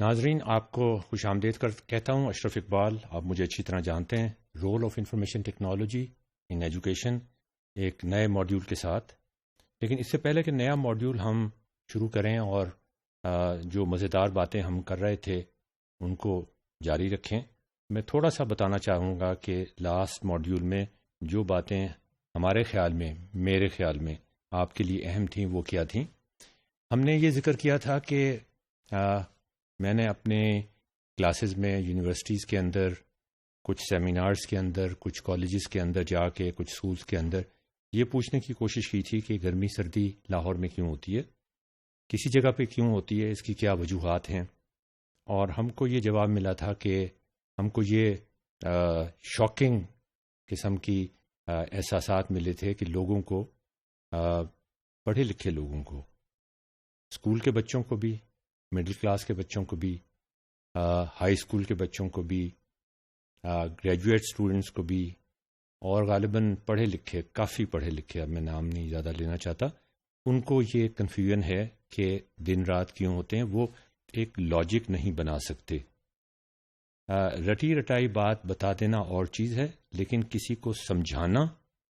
ناظرین، آپ کو خوش آمدید کہتا ہوں. اشرف اقبال، آپ مجھے اچھی طرح جانتے ہیں. Role of information technology in education, ایک نئے ماڈیول کے ساتھ. لیکن اس سے پہلے کہ نیا ماڈیول ہم شروع کریں اور جو مزیدار باتیں ہم کر رہے تھے ان کو جاری رکھیں، میں تھوڑا سا بتانا چاہوں گا کہ لاسٹ ماڈیول میں جو باتیں ہمارے خیال میں، میرے خیال میں آپ کے لیے اہم تھیں وہ کیا تھیں. ہم نے یہ ذکر کیا تھا کہ میں نے اپنے کلاسز میں یونیورسٹیز کے اندر، کچھ سیمینارز کے اندر، کچھ کالجز کے اندر جا کے، کچھ اسکولز کے اندر یہ پوچھنے کی کوشش کی تھی کہ گرمی سردی لاہور میں کیوں ہوتی ہے، کسی جگہ پہ کیوں ہوتی ہے، اس کی کیا وجوہات ہیں. اور ہم کو یہ جواب ملا تھا کہ ہم کو یہ شاکنگ قسم کی احساسات ملے تھے کہ لوگوں کو، پڑھے لکھے لوگوں کو، اسکول کے بچوں کو بھی، مڈل کلاس کے بچوں کو بھی، ہائی اسکول کے بچوں کو بھی، گریجویٹ اسٹوڈنٹس کو بھی، اور غالباً پڑھے لکھے، کافی پڑھے لکھے، اب میں نام نہیں زیادہ لینا چاہتا، ان کو یہ کنفیوژن ہے کہ دن رات کیوں ہوتے ہیں. وہ ایک لاجک نہیں بنا سکتے. رٹی رٹائی بات بتا دینا اور چیز ہے، لیکن کسی کو سمجھانا،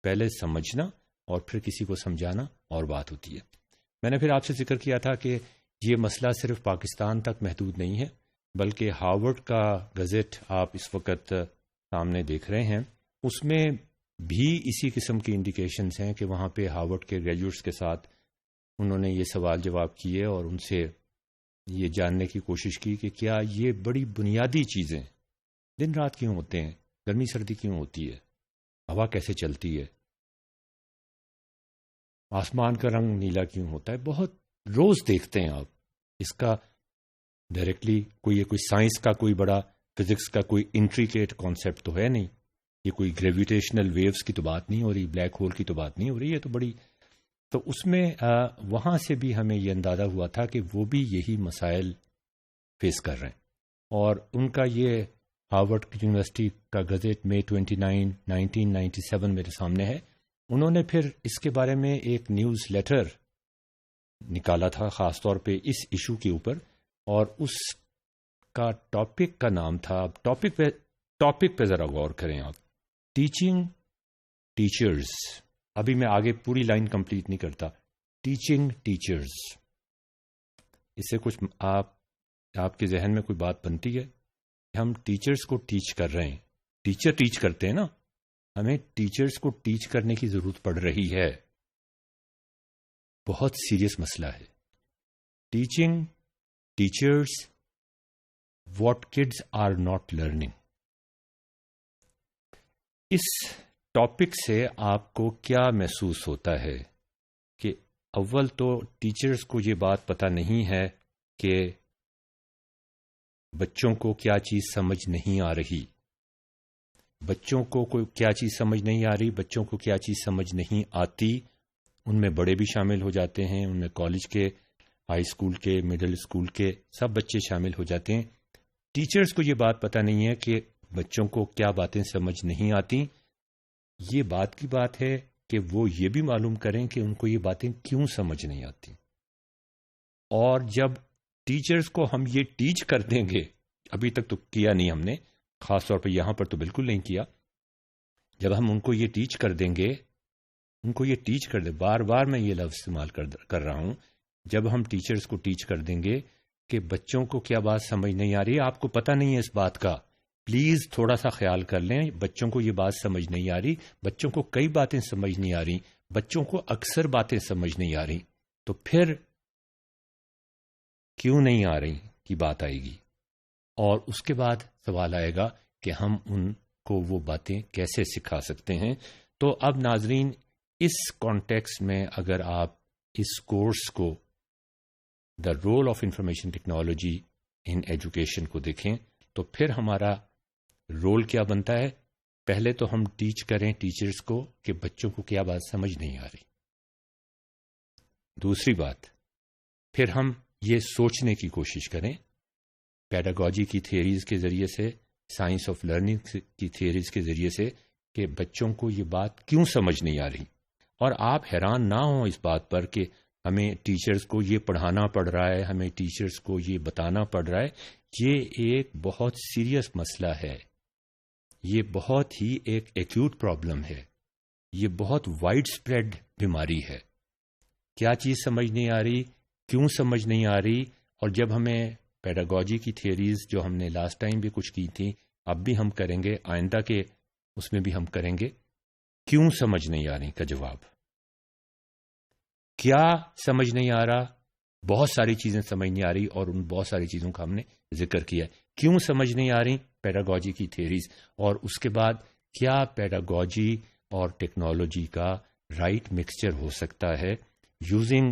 پہلے سمجھنا اور پھر کسی کو سمجھانا اور بات ہوتی ہے. میں نے پھر آپ سے ذکر کیا تھا کہ یہ مسئلہ صرف پاکستان تک محدود نہیں ہے، بلکہ ہارورڈ کا گزٹ آپ اس وقت سامنے دیکھ رہے ہیں، اس میں بھی اسی قسم کی انڈیکیشنز ہیں کہ وہاں پہ ہارورڈ کے گریجویٹس کے ساتھ انہوں نے یہ سوال جواب کیے اور ان سے یہ جاننے کی کوشش کی کہ کیا یہ بڑی بنیادی چیزیں، دن رات کیوں ہوتے ہیں، گرمی سردی کیوں ہوتی ہے، ہوا کیسے چلتی ہے، آسمان کا رنگ نیلا کیوں ہوتا ہے، بہت روز دیکھتے ہیں آپ. اس کا ڈائریکٹلی کوئی سائنس کا کوئی بڑا، فزکس کا کوئی انٹریکیٹ کانسیپٹ تو ہے نہیں، یہ کوئی گریویٹیشنل ویوز کی تو بات نہیں ہو رہی، بلیک ہول کی تو بات نہیں ہو رہی ہے. تو بڑی، تو اس میں وہاں سے بھی ہمیں یہ اندازہ ہوا تھا کہ وہ بھی یہی مسائل فیس کر رہے ہیں. اور ان کا یہ ہارورڈ یونیورسٹی کا گزٹ May 29, 1997 میرے سامنے ہے. انہوں نے پھر اس کے بارے میں ایک نیوز لیٹر نکالا تھا خاص طور پہ اس ایشو کے اوپر، اور اس کا ٹاپک کا نام تھا، ٹاپک پہ ذرا غور کریں آپ، ٹیچنگ ٹیچرز. ابھی میں آگے پوری لائن کمپلیٹ نہیں کرتا. ٹیچنگ ٹیچرز، اس سے کچھ آپ کے ذہن میں کوئی بات بنتی ہے کہ ہم ٹیچرز کو ٹیچ کر رہے ہیں، ٹیچر ٹیچ کرتے ہیں نا، ہمیں ٹیچرز کو ٹیچ کرنے کی ضرورت پڑ رہی ہے. بہت سیریس مسئلہ ہے. Teaching teachers what kids are not learning. اس ٹاپک سے آپ کو کیا محسوس ہوتا ہے کہ اول تو ٹیچرز کو یہ بات پتہ نہیں ہے کہ بچوں کو کیا چیز سمجھ نہیں آ رہی، بچوں کو کیا چیز سمجھ نہیں آ رہی، بچوں کو کیا چیز سمجھ نہیں آتی. ان میں بڑے بھی شامل ہو جاتے ہیں، ان میں کالج کے، ہائی اسکول کے، مڈل اسکول کے سب بچے شامل ہو جاتے ہیں. ٹیچرز کو یہ بات پتہ نہیں ہے کہ بچوں کو کیا باتیں سمجھ نہیں آتی. یہ بات کی بات ہے کہ وہ یہ بھی معلوم کریں کہ ان کو یہ باتیں کیوں سمجھ نہیں آتی. اور جب ٹیچرز کو ہم یہ ٹیچ کر دیں گے، ابھی تک تو کیا نہیں ہم نے، خاص طور پہ یہاں پر تو بالکل نہیں کیا، جب ہم ان کو یہ ٹیچ کر دیں گے، ان کو یہ ٹیچ کر دیں، بار بار میں یہ لفظ استعمال کر رہا ہوں، جب ہم ٹیچرز کو ٹیچ کر دیں گے کہ بچوں کو کیا بات سمجھ نہیں آ رہی، آپ کو پتہ نہیں ہے اس بات کا، پلیز تھوڑا سا خیال کر لیں، بچوں کو یہ بات سمجھ نہیں آ رہی، بچوں کو کئی باتیں سمجھ نہیں آ رہی، بچوں کو اکثر باتیں سمجھ نہیں آ رہی، تو پھر کیوں نہیں آ رہی کی بات آئے گی. اور اس کے بعد سوال آئے گا کہ ہم ان کو وہ باتیں کیسے سکھا سکتے ہیں. تو اب ناظرین، اس کانٹیکسٹ میں اگر آپ اس کورس کو، the role of information technology in education کو دیکھیں، تو پھر ہمارا رول کیا بنتا ہے. پہلے تو ہم ٹیچ کریں ٹیچرز کو کہ بچوں کو کیا بات سمجھ نہیں آ رہی. دوسری بات، پھر ہم یہ سوچنے کی کوشش کریں پیڈاگوجی کی تھیوریز کے ذریعے سے، سائنس آف لرننگ کی تھیوریز کے ذریعے سے، کہ بچوں کو یہ بات کیوں سمجھ نہیں آ رہی. اور آپ حیران نہ ہوں اس بات پر کہ ہمیں ٹیچرز کو یہ پڑھانا پڑ رہا ہے، ہمیں ٹیچرز کو یہ بتانا پڑ رہا ہے. یہ ایک بہت سیریس مسئلہ ہے، یہ بہت ہی ایک ایکیوٹ پرابلم ہے، یہ بہت وائڈ اسپریڈ بیماری ہے. کیا چیز سمجھ نہیں آ رہی، کیوں سمجھ نہیں آ رہی، اور جب ہمیں پیڈاگوجی کی تھیوریز جو ہم نے لاسٹ ٹائم بھی کچھ کی تھیں، اب بھی ہم کریں گے، آئندہ کے اس میں بھی ہم کریں گے، کیوں سمجھ نہیں آ رہی کا جواب. کیا سمجھ نہیں آ رہا، بہت ساری چیزیں سمجھ نہیں آ رہی، اور ان بہت ساری چیزوں کا ہم نے ذکر کیا. کیوں سمجھ نہیں آ رہی، پیڈاگوجی کی تھیوریز، اور اس کے بعد کیا پیڈاگوجی اور ٹیکنالوجی کا رائٹ مکسچر ہو سکتا ہے یوزنگ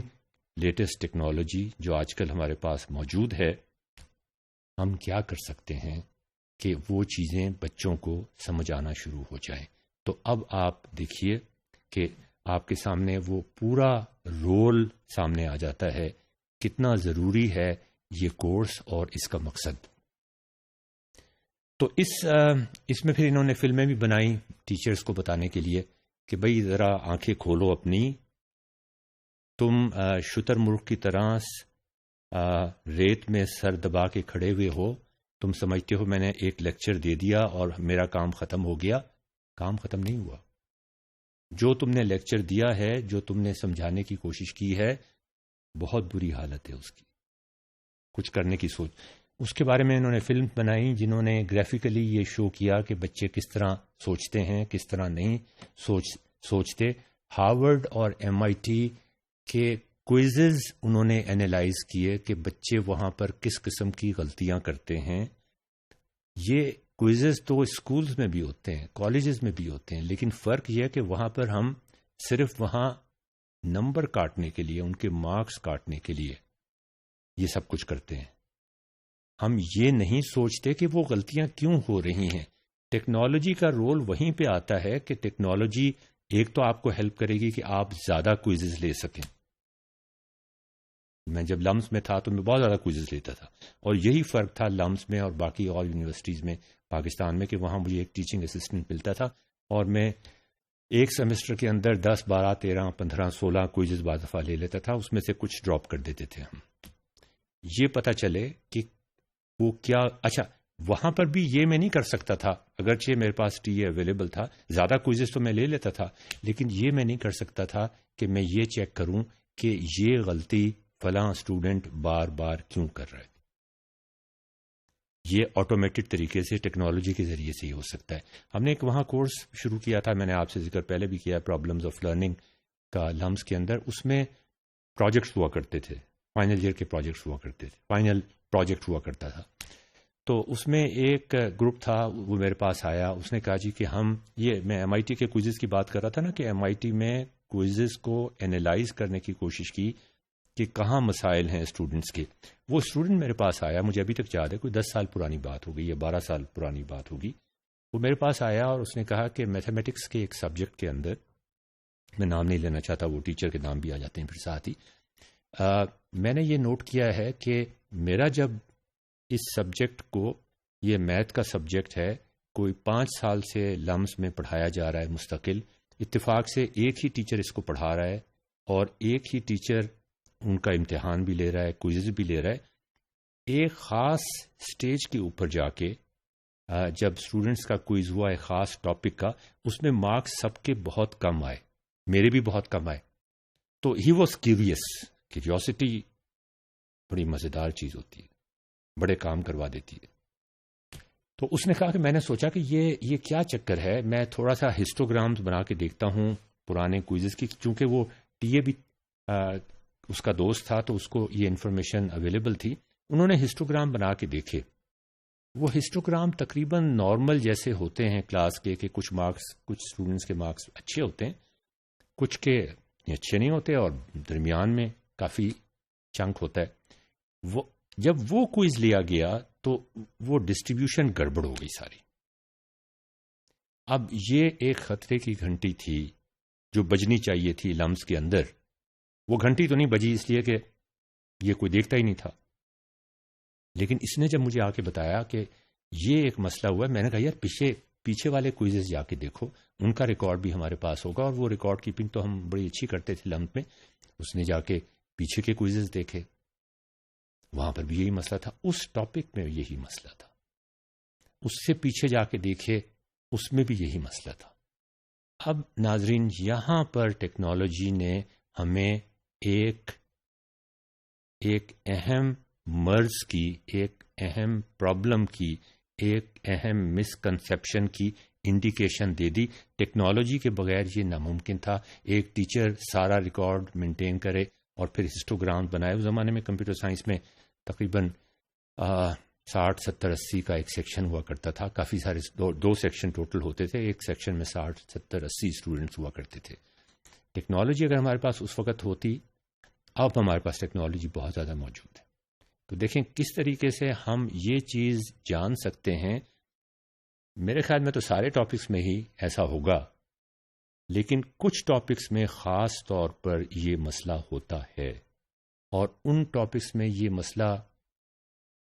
لیٹسٹ ٹیکنالوجی جو آج کل ہمارے پاس موجود ہے. ہم کیا کر سکتے ہیں کہ وہ چیزیں بچوں کو سمجھ آنا شروع ہو جائیں. تو اب آپ دیکھیے کہ آپ کے سامنے وہ پورا رول سامنے آ جاتا ہے، کتنا ضروری ہے یہ کورس اور اس کا مقصد. تو اس میں پھر انہوں نے فلمیں بھی بنائی ٹیچرز کو بتانے کے لیے کہ بھئی ذرا آنکھیں کھولو اپنی، تم شتر مرغ کی طرح ریت میں سر دبا کے کھڑے ہوئے ہو، تم سمجھتے ہو میں نے ایک لیکچر دے دیا اور میرا کام ختم ہو گیا. کام ختم نہیں ہوا. جو تم نے لیکچر دیا ہے، جو تم نے سمجھانے کی کوشش کی ہے، بہت بری حالت ہے اس کی، کچھ کرنے کی سوچ. اس کے بارے میں انہوں نے فلم بنائی جنہوں نے گرافیکلی یہ شو کیا کہ بچے کس طرح سوچتے ہیں، کس طرح نہیں سوچتے. ہارورڈ اور MIT کے کوئزز انہوں نے اینالائز کیے کہ بچے وہاں پر کس قسم کی غلطیاں کرتے ہیں. یہ کوئزز تو اسکولز میں بھی ہوتے ہیں، کالجز میں بھی ہوتے ہیں، لیکن فرق یہ ہے کہ وہاں پر ہم صرف وہاں نمبر کاٹنے کے لیے، ان کے مارکس کاٹنے کے لیے یہ سب کچھ کرتے ہیں. ہم یہ نہیں سوچتے کہ وہ غلطیاں کیوں ہو رہی ہیں. ٹیکنالوجی کا رول وہیں پہ آتا ہے کہ ٹیکنالوجی ایک تو آپ کو ہیلپ کرے گی کہ آپ زیادہ کوئزز لے سکیں. میں جب لمس میں تھا تو میں بہت زیادہ کوئزز لیتا تھا، اور یہی فرق تھا لمس میں اور باقی اور یونیورسٹیز میں پاکستان میں کہ وہاں مجھے ایک ٹیچنگ اسسٹنٹ ملتا تھا اور میں ایک سیمسٹر کے اندر 10 12 13 15 16 کوئزز بعض دفعہ لے لیتا تھا. اس میں سے کچھ ڈراپ کر دیتے تھے ہم. یہ پتہ چلے کہ وہ کیا. اچھا وہاں پر بھی یہ میں نہیں کر سکتا تھا، اگرچہ میرے پاس ٹی اے اویلیبل تھا، زیادہ کوئزز تو میں لے لیتا تھا، لیکن یہ میں نہیں کر سکتا تھا کہ میں یہ چیک کروں کہ یہ غلطی فلاں اسٹوڈنٹ بار بار کیوں کر رہا ہے. یہ آٹومیٹڈ طریقے سے ٹیکنالوجی کے ذریعے سے ہی ہو سکتا ہے. ہم نے ایک وہاں کورس شروع کیا تھا، میں نے آپ سے ذکر پہلے بھی کیا، پرابلمز آف لرننگ کا لمس کے اندر. اس میں پروجیکٹس ہوا کرتے تھے، فائنل ایئر کے پروجیکٹس ہوا کرتے تھے، فائنل پروجیکٹ ہوا کرتا تھا. تو اس میں ایک گروپ تھا، وہ میرے پاس آیا، اس نے کہا جی کہ ہم میں MIT کے کوئزز کی بات کر رہا تھا نا، کہ MIT میں کوئزز کو اینالائز کرنے کی کوشش کی کہ کہاں مسائل ہیں اسٹوڈنٹس کے. وہ اسٹوڈنٹ میرے پاس آیا، مجھے ابھی تک یاد ہے، کوئی 10 سال پرانی بات ہوگی یا 12 سال پرانی بات ہوگی. وہ میرے پاس آیا اور اس نے کہا کہ میتھمیٹکس کے ایک سبجیکٹ کے اندر، میں نام نہیں لینا چاہتا، وہ ٹیچر کے نام بھی آ جاتے ہیں پھر ساتھ ہی، میں نے یہ نوٹ کیا ہے کہ میرا جب اس سبجیکٹ کو، یہ میتھ کا سبجیکٹ ہے، کوئی 5 سال سے لمس میں پڑھایا جا رہا ہے مستقل، اتفاق سے ایک ہی ٹیچر اس کو پڑھا رہا ہے اور ایک ہی ٹیچر ان کا امتحان بھی لے رہا ہے، کوئزز بھی لے رہا ہے. ایک خاص سٹیج کے اوپر جا کے جب اسٹوڈنٹس کا کوئز ہوا ایک خاص ٹاپک کا، اس میں مارکس سب کے بہت کم آئے، میرے بھی بہت کم آئے. تو ہی واز کیوریوسٹی بڑی مزیدار چیز ہوتی ہے، بڑے کام کروا دیتی ہے. تو اس نے کہا کہ میں نے سوچا کہ یہ کیا چکر ہے، میں تھوڑا سا ہسٹوگرامز بنا کے دیکھتا ہوں پرانے کوئزز کی، چونکہ وہ ٹی اے بھی اس کا دوست تھا تو اس کو یہ انفارمیشن اویلیبل تھی. انہوں نے ہسٹوگرام بنا کے دیکھے. وہ ہسٹوگرام تقریباً نارمل جیسے ہوتے ہیں کلاس کے، کہ کچھ مارکس، کچھ اسٹوڈنٹس کے مارکس اچھے ہوتے ہیں، کچھ کے اچھے نہیں ہوتے، اور درمیان میں کافی چنک ہوتا ہے. جب وہ کوئز لیا گیا تو وہ ڈسٹریبیوشن گڑبڑ ہو گئی ساری. اب یہ ایک خطرے کی گھنٹی تھی جو بجنی چاہیے تھی لمس کے اندر. وہ گھنٹی تو نہیں بجی اس لیے کہ یہ کوئی دیکھتا ہی نہیں تھا، لیکن اس نے جب مجھے آ کے بتایا کہ یہ ایک مسئلہ ہوا ہے، میں نے کہا یار پیچھے والے کوئزز جا کے دیکھو، ان کا ریکارڈ بھی ہمارے پاس ہوگا، اور وہ ریکارڈ کیپنگ تو ہم بڑی اچھی کرتے تھے لمس میں. اس نے جا کے پیچھے کے کوئزز دیکھے، وہاں پر بھی یہی مسئلہ تھا، اس ٹاپک میں یہی مسئلہ تھا، اس سے پیچھے جا کے دیکھے اس میں بھی یہی مسئلہ تھا۔ اب ناظرین، یہاں پر ٹیکنالوجی نے ہمیں ایک اہم مرض کی، ایک اہم پرابلم کی، ایک اہم مسکنسیپشن کی انڈیکیشن دے دی۔ ٹیکنالوجی کے بغیر یہ ناممکن تھا۔ ایک ٹیچر سارا ریکارڈ مینٹین کرے اور پھر ہسٹوگرام بنائے۔ اس زمانے میں کمپیوٹر سائنس میں تقریباً 60 70 80 کا ایک سیکشن ہوا کرتا تھا، کافی سارے دو سیکشن ٹوٹل ہوتے تھے، ایک سیکشن میں 60 70 80 اسٹوڈنٹس ہوا کرتے تھے۔ ٹیکنالوجی اگر ہمارے پاس اس وقت ہوتی، اب ہمارے پاس ٹیکنالوجی بہت زیادہ موجود ہے، تو دیکھیں کس طریقے سے ہم یہ چیز جان سکتے ہیں۔ میرے خیال میں تو سارے ٹاپکس میں ہی ایسا ہوگا، لیکن کچھ ٹاپکس میں خاص طور پر یہ مسئلہ ہوتا ہے، اور ان ٹاپکس میں یہ مسئلہ،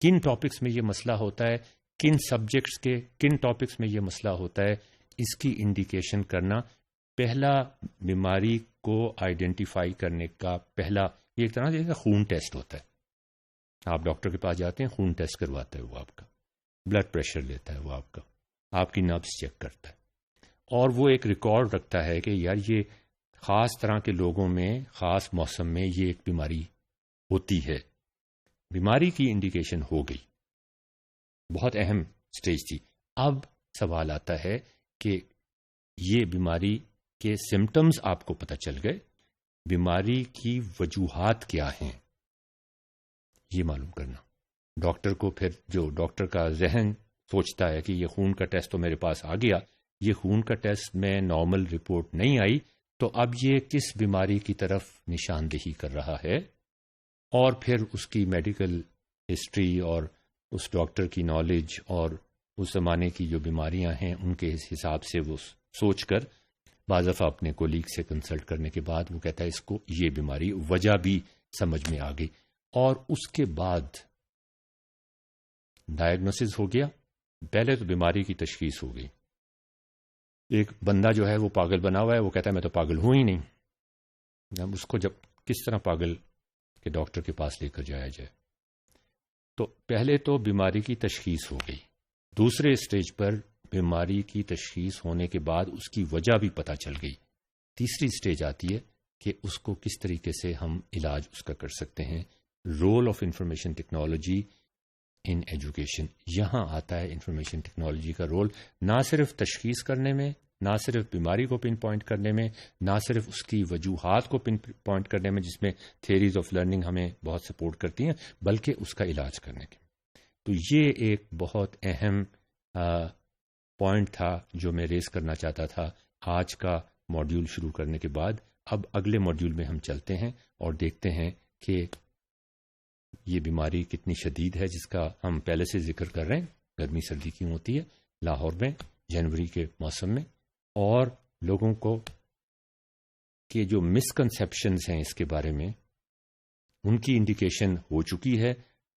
کن ٹاپکس میں یہ مسئلہ ہوتا ہے، کن سبجیکٹس کے کن ٹاپکس میں یہ مسئلہ ہوتا ہے، اس کی انڈیکیشن کرنا پہلا بیماری کو آئیڈینٹیفائی کرنے کا پہلا، یہ ایک طرح سے خون ٹیسٹ ہوتا ہے۔ آپ ڈاکٹر کے پاس جاتے ہیں، خون ٹیسٹ کرواتا ہے، وہ آپ کا بلڈ پریشر لیتا ہے، وہ آپ کی نبض چیک کرتا ہے، اور وہ ایک ریکارڈ رکھتا ہے کہ یار یہ خاص طرح کے لوگوں میں خاص موسم میں یہ ایک بیماری ہوتی ہے۔ بیماری کی انڈیکیشن ہو گئی، بہت اہم سٹیج تھی۔ اب سوال آتا ہے کہ یہ بیماری کے سمٹمز آپ کو پتہ چل گئے، بیماری کی وجوہات کیا ہیں یہ معلوم کرنا۔ ڈاکٹر کو پھر، جو ڈاکٹر کا ذہن سوچتا ہے کہ یہ خون کا ٹیسٹ تو میرے پاس آ گیا، یہ خون کا ٹیسٹ میں نارمل رپورٹ نہیں آئی، تو اب یہ کس بیماری کی طرف نشاندہی کر رہا ہے، اور پھر اس کی میڈیکل ہسٹری اور اس ڈاکٹر کی نالج اور اس زمانے کی جو بیماریاں ہیں ان کے حساب سے وہ سوچ کر بعض دفعہ اپنے کولیگ سے کنسلٹ کرنے کے بعد وہ کہتا ہے اس کو یہ بیماری، وجہ بھی سمجھ میں آ گئی، اور اس کے بعد ڈائگنوسس ہو گیا۔ پہلے تو بیماری کی تشخیص ہو گئی۔ ایک بندہ جو ہے وہ پاگل بنا ہوا ہے، وہ کہتا ہے میں تو پاگل ہوں ہی نہیں، جب اس کو کس طرح پاگل کے ڈاکٹر کے پاس لے کر جایا جائے۔ تو پہلے تو بیماری کی تشخیص ہو گئی، دوسرے اسٹیج پر بیماری کی تشخیص ہونے کے بعد اس کی وجہ بھی پتہ چل گئی، تیسری اسٹیج آتی ہے کہ اس کو کس طریقے سے ہم علاج اس کا کر سکتے ہیں۔ Role of information technology in education, یہاں آتا ہے انفارمیشن ٹیکنالوجی کا رول، نہ صرف تشخیص کرنے میں، نہ صرف بیماری کو پن پوائنٹ کرنے میں، نہ صرف اس کی وجوہات کو پن پوائنٹ کرنے میں جس میں تھیریز آف لرننگ ہمیں بہت سپورٹ کرتی ہیں، بلکہ اس کا علاج کرنے کے۔ تو یہ ایک بہت اہم پوائنٹ تھا جو میں ریز کرنا چاہتا تھا آج کا ماڈیول شروع کرنے کے بعد۔ اب اگلے ماڈیول میں ہم چلتے ہیں اور دیکھتے ہیں کہ یہ بیماری کتنی شدید ہے جس کا ہم پہلے سے ذکر کر رہے ہیں، گرمی سردی کیوں ہوتی ہے لاہور میں جنوری کے موسم میں، اور لوگوں کو کہ جو مسکنسیپشنز ہیں اس کے بارے میں ان کی انڈیکیشن ہو چکی ہے،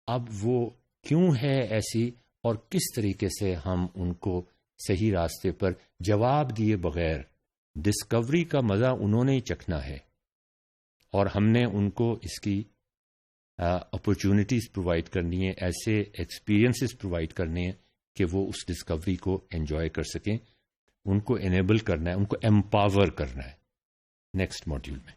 اب وہ کیوں ہے ایسی اور کس طریقے سے ہم ان کو صحیح راستے پر جواب دیے بغیر، ڈسکوری کا مزہ انہوں نے ہی چکھنا ہے اور ہم نے ان کو اس کی اپرچونٹیز پرووائڈ کرنی ہے، ایسے ایکسپیرینسز پرووائڈ کرنے ہیں کہ وہ اس ڈسکوری کو انجوائے کر سکیں، ان کو انیبل کرنا ہے، ان کو ایمپاور کرنا ہے۔ نیکسٹ ماڈیول میں